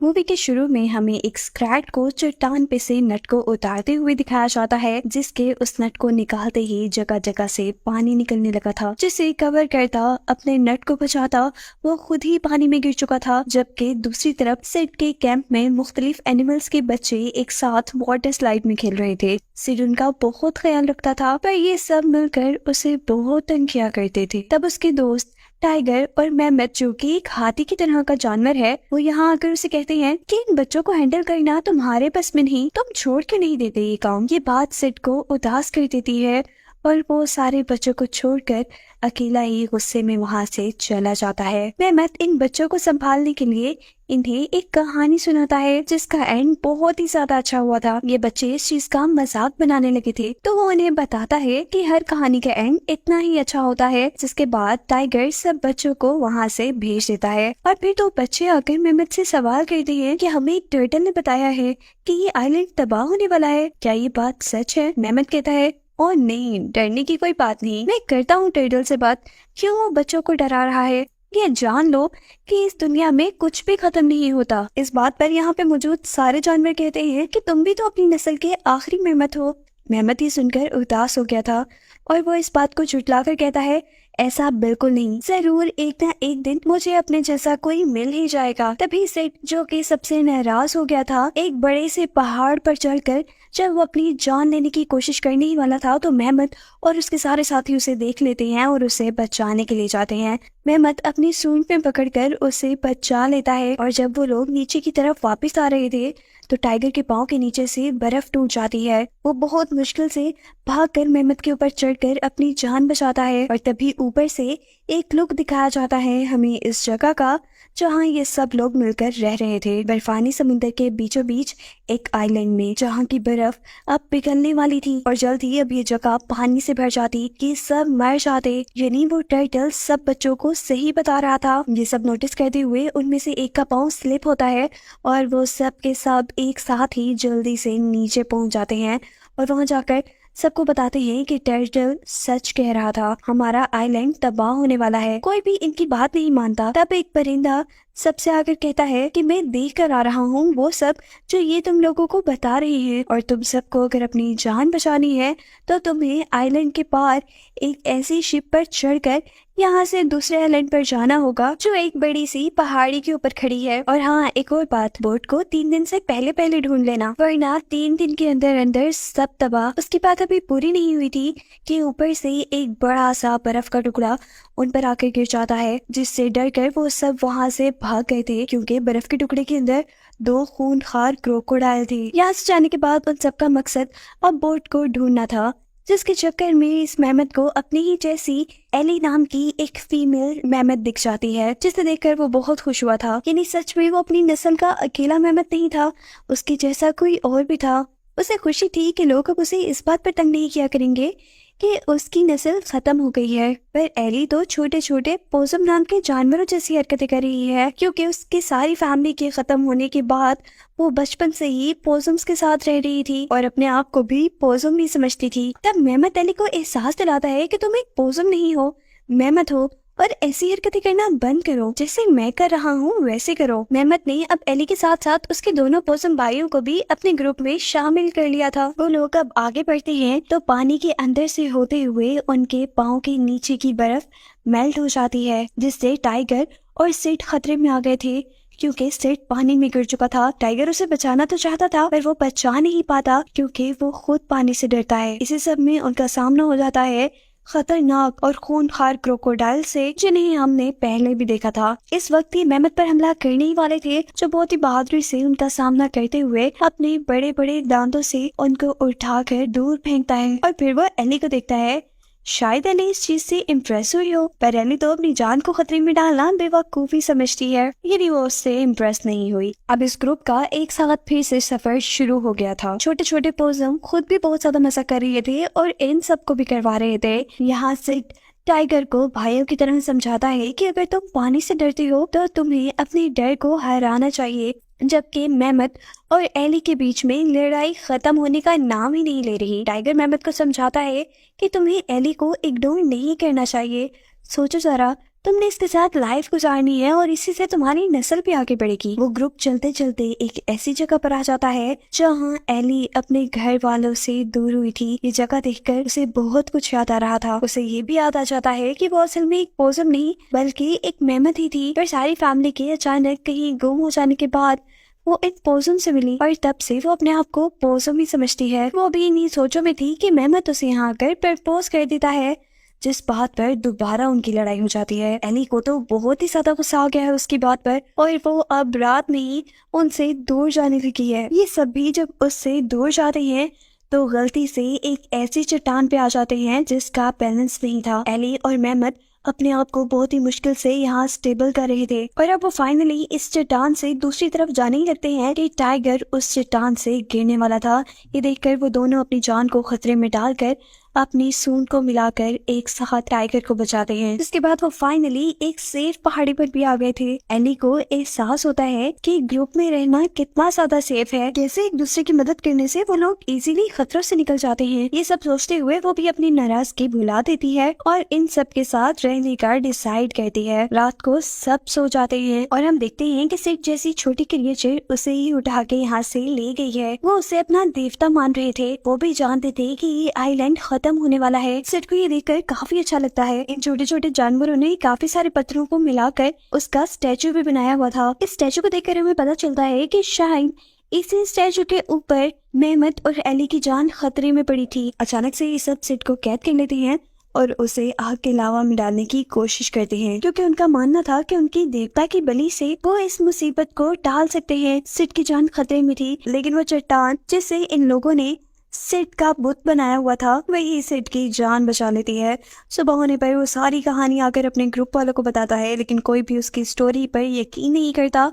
Movie के शुरू में हमें एक स्क्रैट को चट्टान पे से नट को उतारते हुए दिखाया जाता है, जिसके उस नट को निकालते ही जगह जगह से पानी निकलने लगा था, जिसे कवर करता अपने नट को बचाता वो खुद ही पानी में गिर चुका था। जबकि दूसरी तरफ सिड के कैंप में मुख्तलिफ एनिमल्स के बच्चे एक साथ वाटर स्लाइड में खेल रहे थे। सिड उनका बहुत ख्याल रखता था, पर ये सब मिलकर उसे बहुत तंग किया करते थे। तब उसके दोस्त टाइगर और मेमत, जो कि एक हाथी की तरह का जानवर है, वो यहाँ आकर उसे कहते हैं कि इन बच्चों को हैंडल करना तुम्हारे बस में नहीं, तुम छोड़ क्यों नहीं देते ये काम। ये बात सिड को उदास कर देती है और वो सारे बच्चों को छोड़कर अकेला ही गुस्से में वहाँ से चला जाता है। मेमत इन बच्चों को संभालने के लिए इन्हें एक कहानी सुनाता है, जिसका एंड बहुत ही ज्यादा अच्छा हुआ था। ये बच्चे इस चीज का मजाक बनाने लगे थे, तो वो उन्हें बताता है कि हर कहानी का एंड इतना ही अच्छा होता है। जिसके बाद टाइगर सब बच्चों को वहाँ से भेज देता है और फिर तो बच्चे आकर मेमत से सवाल करते हैं कि हमें टर्टल ने बताया है कि ये आइलैंड तबाह होने वाला है, क्या ये बात सच है। मेमत कहता है ओ नहीं, डरने की कोई बात नहीं, मैं करता हूँ टर्टल से बात, क्यों वो बच्चों को डरा रहा है। ये जान लो कि इस दुनिया में कुछ भी खत्म नहीं होता। इस बात पर यहाँ पे मौजूद सारे जानवर कहते हैं कि तुम भी तो अपनी नस्ल के आखिरी मेमत हो। मेमत ये सुनकर उदास हो गया था और वो इस बात को झुठलाकर कहता है ऐसा बिल्कुल नहीं, जरूर एक ना एक दिन मुझे अपने जैसा कोई मिल ही जाएगा। तभी सिड, जो कि सबसे नाराज हो गया था, एक बड़े से पहाड़ पर चढ़कर जब वो अपनी जान लेने की कोशिश करने ही वाला था, तो मेमत और उसके सारे साथी उसे देख लेते हैं और उसे बचाने के लिए जाते हैं। मेमत अपनी सूंड में पकड़कर उसे बचा लेता है और जब वो लोग नीचे की तरफ वापस आ रहे थे तो टाइगर के पाँव के नीचे से बर्फ टूट जाती है। वो बहुत मुश्किल से भागकर मेमत के ऊपर चढ़कर अपनी जान बचाता है और तभी ऊपर से एक लुक दिखाया जाता है हमें इस जगह का जहाँ ये सब लोग मिलकर रह रहे थे, बर्फानी समुद्र के बीचों बीच एक आइलैंड में, जहाँ की बर्फ अब पिघलने वाली थी और जल्द ही अब ये जगह पानी से भर जाती कि सब मर जाते। यानी वो टर्टल सब बच्चों को सही बता रहा था। ये सब नोटिस करते हुए उनमें से एक का पाँव स्लिप होता है और वो सब के सब एक साथ ही जल्दी से नीचे पहुंच जाते हैं और वहां जाकर सबको बताते हैं कि टर्टल सच कह रहा था, हमारा आइलैंड तबाह होने वाला है। कोई भी इनकी बात नहीं मानता। तब एक परिंदा सबसे आकर कहता है कि मैं देख कर आ रहा हूँ वो सब जो ये तुम लोगों को बता रही है, और तुम सबको अगर अपनी जान बचानी है तो तुम्हें आइलैंड के पार एक ऐसी शिप पर चढ़कर यहाँ से दूसरे आइलैंड पर जाना होगा जो एक बड़ी सी पहाड़ी के ऊपर खड़ी है। और हाँ, एक और बात, बोट को 3 दिन से पहले ढूंढ लेना, वरना 3 दिन के अंदर अंदर सब तबाह। उसकी बात अभी पूरी नहीं हुई थी कि ऊपर से एक बड़ा सा बर्फ का टुकड़ा उन पर आकर गिर जाता है, जिससे डरकर वो सब वहाँ से भाग गए थे, क्योंकि बर्फ के टुकड़े के अंदर 2 खूंखार क्रोकोडाइल थे। यहाँ से जाने के बाद उन सबका मकसद अब बोट को ढूंढना था, जिसके चक्कर में इस मेमत को अपनी ही जैसी एली नाम की एक फीमेल मेमत दिख जाती है, जिसे देखकर वो बहुत खुश हुआ था। यानी सच में वो अपनी नस्ल का अकेला मेमत नहीं था, उसके जैसा कोई और भी था। उसे खुशी थी कि लोग अब उसे इस बात पर तंग नहीं किया करेंगे कि उसकी नस्ल खत्म हो गई है। पर एली तो छोटे छोटे पोसम नाम के जानवरों जैसी हरकतें कर रही है, क्योंकि उसकी सारी फैमिली के खत्म होने के बाद वो बचपन से ही पोसम्स के साथ रह रही थी और अपने आप को भी पोसम ही समझती थी। तब मेमत एली को एहसास दिलाता है कि तुम एक पोसम नहीं हो, मेमत हो, और ऐसी हरकतें करना बंद करो, जैसे मैं कर रहा हूँ वैसे करो। मेमत ने अब एली के साथ साथ उसके दोनों पोसम भाइयों को भी अपने ग्रुप में शामिल कर लिया था। वो लोग अब आगे बढ़ते हैं तो पानी के अंदर से होते हुए उनके पाँव के नीचे की बर्फ मेल्ट हो जाती है, जिससे टाइगर और सिड खतरे में आ गए थे, क्योंकि सिड पानी में गिर चुका था। टाइगर उसे बचाना तो चाहता था, पर वो बचा नहीं पाता क्योंकि वो खुद पानी से डरता है। इसी सब में उनका सामना हो जाता है खतरनाक और खूंखार क्रोकोडाइल से, जिन्हें हमने पहले भी देखा था। इस वक्त ये मेमत पर हमला करने ही वाले थे, जो बहुत ही बहादुरी से उनका सामना करते हुए अपने बड़े बड़े दांतों से उनको उठाकर दूर फेंकता है। और फिर वो एली को देखता है। शायद एली इस चीज से इम्प्रेस हुई हो, पर एली तो अपनी जान को खतरे में डालना बेवकूफी समझती है, यानी वो उससे इम्प्रेस नहीं हुई। अब इस ग्रुप का एक साथ फिर से सफर शुरू हो गया था। छोटे छोटे पोसम खुद भी बहुत ज्यादा मजा कर रहे थे और इन सबको भी करवा रहे थे। यहाँ से टाइगर को भाइयों की तरह समझाता है कि अगर तुम पानी से डरते हो तो तुम्हें अपने डर को हराना चाहिए, जबकि मेमत और एली के बीच में लड़ाई खत्म होने का नाम ही नहीं ले रही। टाइगर मेमत को समझाता है कि तुम्हें एली को इग्नोर नहीं करना चाहिए। सोचो जरा, तुमने इसके साथ लाइफ गुजारनी है और इसी से तुम्हारी नस्ल भी आगे बढ़ेगी। वो ग्रुप चलते चलते एक ऐसी जगह पर आ जाता है जहाँ एली अपने घर वालों से दूर हुई थी। ये जगह देखकर उसे बहुत कुछ याद आ रहा था। उसे ये भी याद आ जाता है कि वो असल में एक पोसम नहीं बल्कि एक मेहमत ही थी। पर सारी फैमिली के अचानक कहीं गुम हो जाने के बाद वो एक पोसम से मिली और तब से वो अपने आप को पोसम ही समझती है। वो भी इन्हीं सोचों में थी कि मेहमत उसे यहाँ आकर प्रपोज कर देता है, जिस बात पर दोबारा उनकी लड़ाई हो जाती है। एली को तो बहुत ही ज्यादा गुस्सा आ गया है उसकी बात पर और वो अब रात में ही उनसे दूर जाने लगी है। ये सभी जब उससे दूर जाते हैं तो गलती से एक ऐसी चट्टान पे आ जाते हैं जिसका बैलेंस नहीं था। एली और मेहमत अपने आप को बहुत ही मुश्किल से यहाँ स्टेबल कर रहे थे और अब वो फाइनली इस चट्टान से दूसरी तरफ जाने ही लगते हैं कि टाइगर उस चट्टान से गिरने वाला था। ये देखकर वो दोनों अपनी जान को खतरे में डालकर अपनी सूंड को मिलाकर एक साथ टाइगर को बचाते हैं। इसके बाद वो फाइनली एक सेफ पहाड़ी पर भी आ गए थे। एली को एहसास होता है कि ग्रुप में रहना कितना ज्यादा सेफ है, कैसे एक दूसरे की मदद करने से वो लोग इजीली खतरों से निकल जाते हैं। ये सब सोचते हुए वो भी अपनी नाराजगी भुला देती है और इन सब के साथ रहने का डिसाइड करती है। रात को सब सो जाते हैं और हम देखते हैं कि सिर्फ जैसी छोटी क्रिएचर उसे ही उठा के यहाँ से ले गई है। वो उसे अपना देवता मान रहे थे। वो भी जानते थे कि ये आइलैंड खत्म होने वाला है। सिड को ये देखकर काफी अच्छा लगता है। इन छोटे छोटे जानवरों ने काफी सारे पत्थरों को मिलाकर उसका स्टैचू भी बनाया हुआ था। इस स्टैचू को देखकर हमें पता चलता है कि शायद इसी स्टैचू के ऊपर मेहमत और एली की जान खतरे में पड़ी थी। अचानक से ये सब सिड को कैद कर लेते हैं और उसे आग के लावा में डालने की कोशिश करते हैं, क्योंकि उनका मानना था कि उनकी देवता की बलि से वो इस मुसीबत को टाल सकते हैं। सिड की जान खतरे में थी, लेकिन वो चट्टान जिसे इन लोगों ने सिड का बुत बनाया हुआ था वही सिड की जान बचा लेती है। सुबह होने पर वो सारी कहानी आकर अपने ग्रुप वालों को बताता है, लेकिन कोई भी उसकी स्टोरी पर यकीन नहीं करता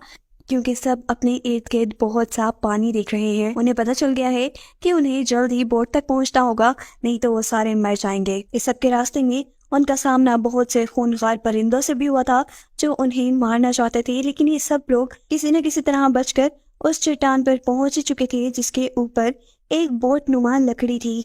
क्योंकि सब अपने इर्द गिर्द बहुत साफ पानी देख रहे हैं। उन्हें पता चल गया है कि उन्हें जल्द ही बोट तक पहुंचना होगा, नहीं तो वो सारे मर जाएंगे। इस सब के रास्ते में उनका सामना बहुत से खूंखार परिंदों से भी हुआ था जो उन्हें मारना चाहते थे, लेकिन ये सब लोग किसी न किसी तरह बचकर उस चट्टान पर पहुंच चुके थे जिसके ऊपर एक बोट नुमा लकड़ी थी।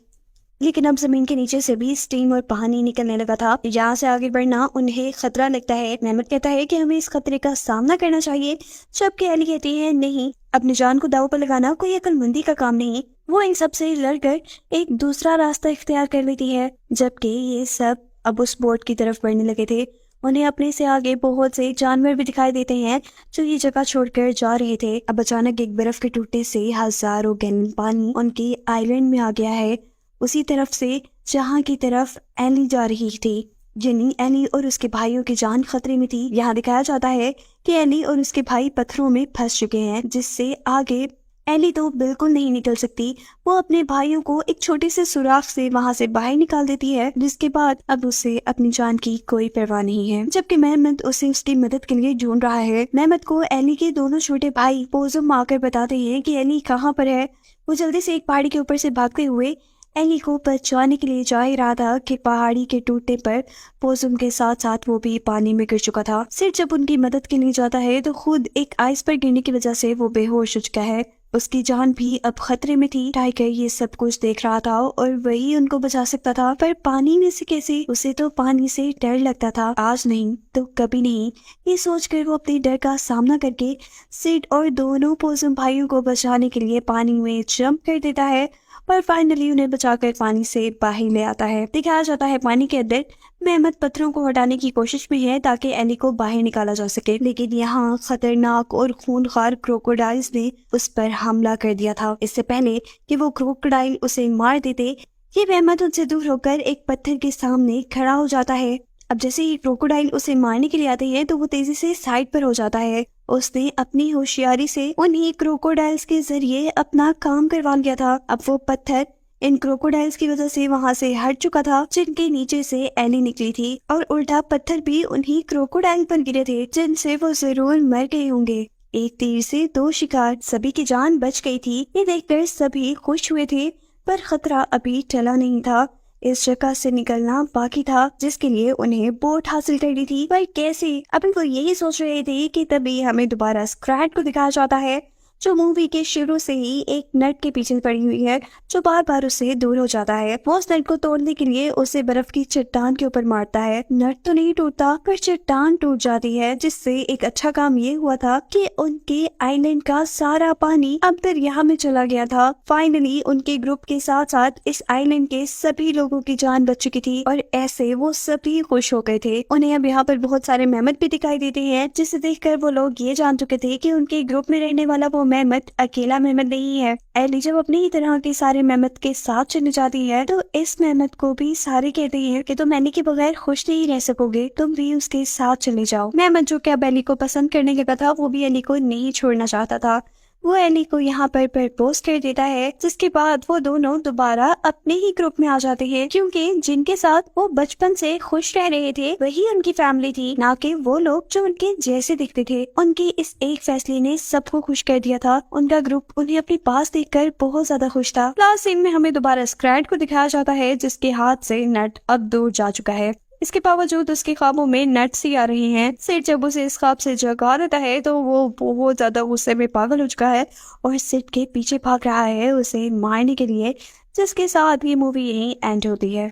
लेकिन अब जमीन के नीचे से भी स्टीम और पानी निकलने लगा था। यहाँ से आगे बढ़ना उन्हें खतरा लगता है। मेहमत कहता है कि हमें इस खतरे का सामना करना चाहिए, जबकि एली कहती है नहीं, अपनी जान को दांव पर लगाना कोई अक्लमंदी का काम नहीं। वो इन सब से लड़कर एक दूसरा रास्ता इख्तियार कर लेती है। जबकि ये सब अब उस बोट की तरफ बढ़ने लगे थे। उन्हें अपने से आगे बहुत से जानवर भी दिखाई देते हैं जो ये जगह छोड़कर जा रहे थे। अब अचानक एक बर्फ के टूटने से हजारों गैलन पानी उनके आइलैंड में आ गया है, उसी तरफ से जहाँ की तरफ एली जा रही थी। जिनी एली और उसके भाइयों की जान खतरे में थी। यहाँ दिखाया जाता है कि एली और उसके भाई पत्थरों में फंस चुके हैं, जिससे आगे एली तो बिल्कुल नहीं निकल सकती। वो अपने भाइयों को एक छोटे से सुराख से वहां से बाहर निकाल देती है, जिसके बाद अब उसे अपनी जान की कोई परवाह नहीं है। जबकि मेहमत उसे उसकी मदद के लिए ढूंढ रहा है। मेहमत को एली के दोनों छोटे भाई पोसम आकर बताते हैं कि एली कहाँ पर है। वो जल्दी से एक पहाड़ी के ऊपर से भागते हुए एली को बचाने के लिए जा ही रहा था कि पहाड़ी के टूटने पर पोसम के साथ साथ वो भी पानी में गिर चुका था। सिर्फ जब उनकी मदद के लिए जाता है तो खुद एक आइस पर गिरने की वजह से वो बेहोश हो चुका है। उसकी जान भी अब खतरे में थी। टाइगर ये सब कुछ देख रहा था और वही उनको बचा सकता था, पर पानी में से कैसे? उसे तो पानी से डर लगता था, आज नहीं तो कभी नहीं। ये सोचकर वो अपने डर का सामना करके सिड और दोनों पोसम भाइयों को बचाने के लिए पानी में जंप कर देता है और फाइनली उन्हें बचाकर पानी से बाहर ले आता है। दिखाया जाता है पानी के अंदर मेहमत पत्थरों को हटाने की कोशिश में है ताकि एली को बाहर निकाला जा सके, लेकिन यहाँ खतरनाक और खूनखार क्रोकोडाइल्स ने उस पर हमला कर दिया था। इससे पहले कि वो क्रोकोडाइल उसे मार देते, ये मेहमत उनसे दूर होकर एक पत्थर के सामने खड़ा हो जाता है। अब जैसे ही क्रोकोडाइल उसे मारने के लिए आते हैं तो वो तेजी से साइड पर हो जाता है। उसने अपनी होशियारी से उन्हीं क्रोकोडाइल्स के जरिए अपना काम करवा लिया था। अब वो पत्थर इन क्रोकोडाइल्स की वजह से वहां से हट चुका था जिनके नीचे से एली निकली थी, और उल्टा पत्थर भी उन्हीं क्रोकोडाइल पर गिरे थे जिनसे वो जरूर मर गए होंगे। एक तीर से दो शिकार, सभी की जान बच गई थी। ये देखकर सभी खुश हुए थे, पर खतरा अभी टला नहीं था। इस जगह से निकलना बाकी था, जिसके लिए उन्हें बोट हासिल करनी थी। पर कैसे? अभी वो यही सोच रहे थे कि तभी हमें दोबारा स्क्रैट को दिखाया जाता है जो मूवी के शुरू से ही एक नट के पीछे पड़ी हुई है, जो बार बार उससे दूर हो जाता है। वो उस नट को तोड़ने के लिए उसे बर्फ की चट्टान के ऊपर मारता है। नट तो नहीं टूटता, पर चट्टान टूट जाती है, जिससे एक अच्छा काम ये हुआ था कि उनके आइलैंड का सारा पानी अब दरिया में चला गया था। फाइनली उनके ग्रुप के साथ साथ इस आइलैंड के सभी लोगों की जान बच चुकी थी और ऐसे वो सभी खुश हो गए थे। उन्हें अब यहाँ पर बहुत सारे मेहमत भी दिखाई देते हैं, जिसे देखकर वो लोग ये जान चुके थे कि उनके ग्रुप में रहने वाला वो मेहमत अकेला मेहमत नहीं है। एली जब अपनी ही तरह के सारे मेहमत के साथ चली जाती है, तो इस मेहमत को भी सारे कहते हैं कि तुम एली के बगैर खुश नहीं रह सकोगे, तुम भी उसके साथ चले जाओ। मेहमत जो कि अब एली को पसंद करने लगा था, वो भी एली को नहीं छोड़ना चाहता था। वो एली को यहाँ पर प्रपोज कर देता है, जिसके बाद वो दोनों दोबारा अपने ही ग्रुप में आ जाते हैं, क्योंकि जिनके साथ वो बचपन से खुश रह रहे थे वही उनकी फैमिली थी, ना कि वो लोग जो उनके जैसे दिखते थे। उनके इस एक फैसले ने सबको खुश कर दिया था। उनका ग्रुप उन्हें अपने पास देखकर बहुत ज्यादा खुश था। लास्ट सीन में हमें दोबारा स्क्रैट को दिखाया जाता है, जिसके हाथ से नट अब दूर जा चुका है। इसके बावजूद उसके ख्वाबों में नट्स ही आ रही हैं। सिड जब उसे इस ख्वाब से जगा देता है, तो वो बहुत ज्यादा गुस्से में पागल हो चुका है और सिड के पीछे भाग रहा है उसे मारने के लिए, जिसके साथ ये मूवी यहीं एंड होती है।